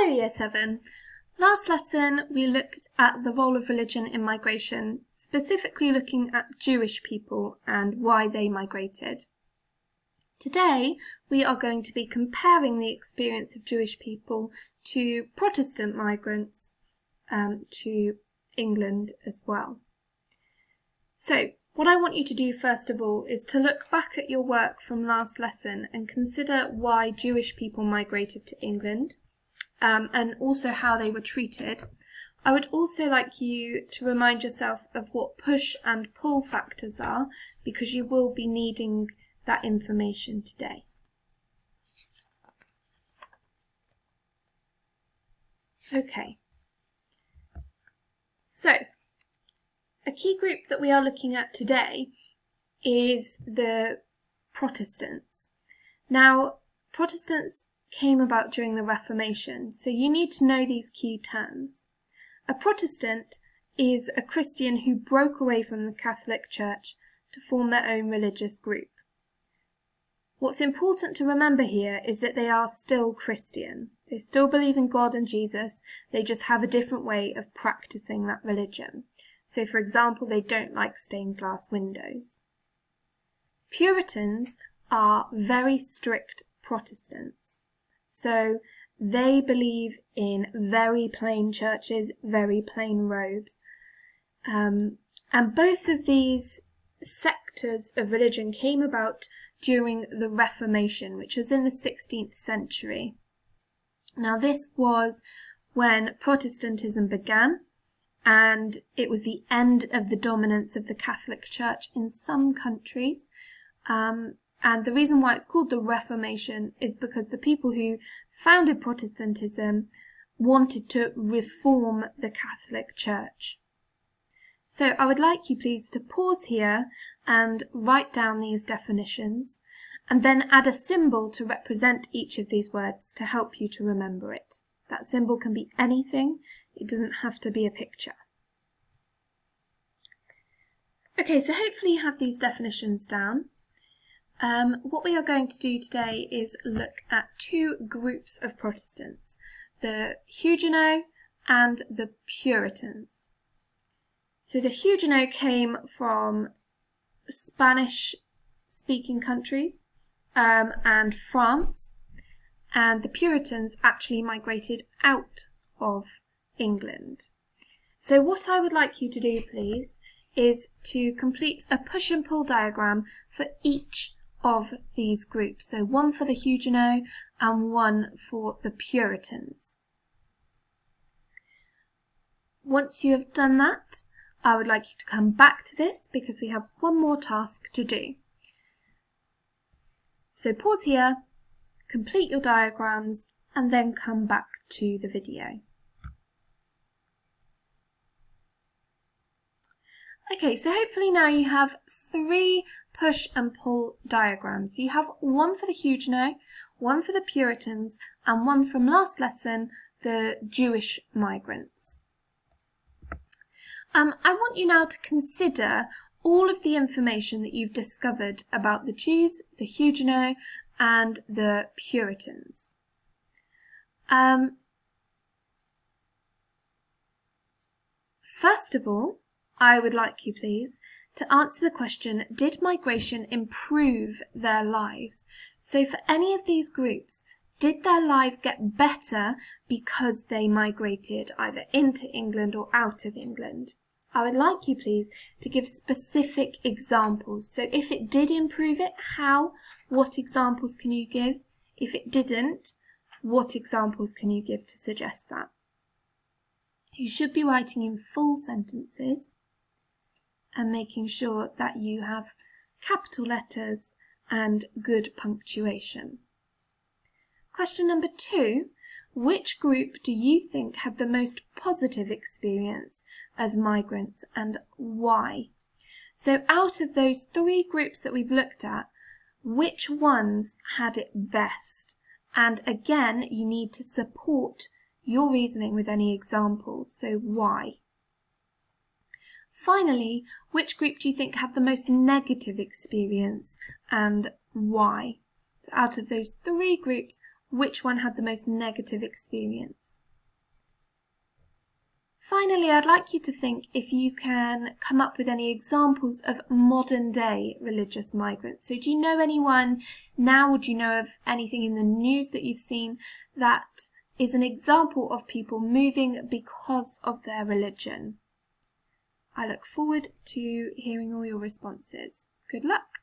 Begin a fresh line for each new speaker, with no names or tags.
Hello Year 7. Last lesson we looked at the role of religion in migration, specifically looking at Jewish people and why they migrated. Today we are going to be comparing the experience of Jewish people to Protestant migrants to England as well. So what I want you to do first of all is to look back at your work from last lesson and consider why Jewish people migrated to England. And also how they were treated. I would also like you to remind yourself of what push and pull factors are, because you will be needing that information today. Okay. So, a key group that we are looking at today is the Protestants. Now, Protestants came about during the Reformation, so you need to know these key terms. A Protestant is a Christian who broke away from the Catholic Church to form their own religious group. What's important to remember here is that they are still Christian. They still believe in God and Jesus, they just have a different way of practicing that religion. So for example, they don't like stained glass windows. Puritans are very strict Protestants. So they believe in very plain churches, very plain robes. And both of these sectors of religion came about during the Reformation, which was in the 16th century. Now this was when Protestantism began, and it was the end of the dominance of the Catholic Church in some countries. And the reason why it's called the Reformation is because the people who founded Protestantism wanted to reform the Catholic Church. So I would like you please to pause here and write down these definitions, and then add a symbol to represent each of these words to help you to remember it. That symbol can be anything, it doesn't have to be a picture. Okay, so hopefully you have these definitions down. What we are going to do today is look at two groups of Protestants, the Huguenots and the Puritans. So the Huguenots came from Spanish-speaking countries and France, and the Puritans actually migrated out of England. So what I would like you to do, please, is to complete a push and pull diagram for each of these groups. So one for the Huguenots and one for the Puritans. Once you have done that, I would like you to come back to this because we have one more task to do. So pause here, complete your diagrams, and then come back to the video. Okay, so hopefully now you have three push and pull diagrams. You have one for the Huguenots, one for the Puritans, and one from last lesson, the Jewish migrants. I want you now to consider all of the information that you've discovered about the Jews, the Huguenots, and the Puritans. First of all, I would like you, please, to answer the question, did migration improve their lives? So for any of these groups, did their lives get better because they migrated either into England or out of England? I would like you, please, to give specific examples. So if it did improve it, how? What examples can you give? If it didn't, what examples can you give to suggest that? You should be writing in full sentences and making sure that you have capital letters and good punctuation. Question number 2, which group do you think had the most positive experience as migrants and why? So out of those three groups that we've looked at, which ones had it best? And again, you need to support your reasoning with any examples, so why? Finally, which group do you think had the most negative experience and why? So out of those three groups, which one had the most negative experience? Finally, I'd like you to think if you can come up with any examples of modern day religious migrants. So do you know anyone now, or do you know of anything in the news that you've seen that is an example of people moving because of their religion? I look forward to hearing all your responses. Good luck!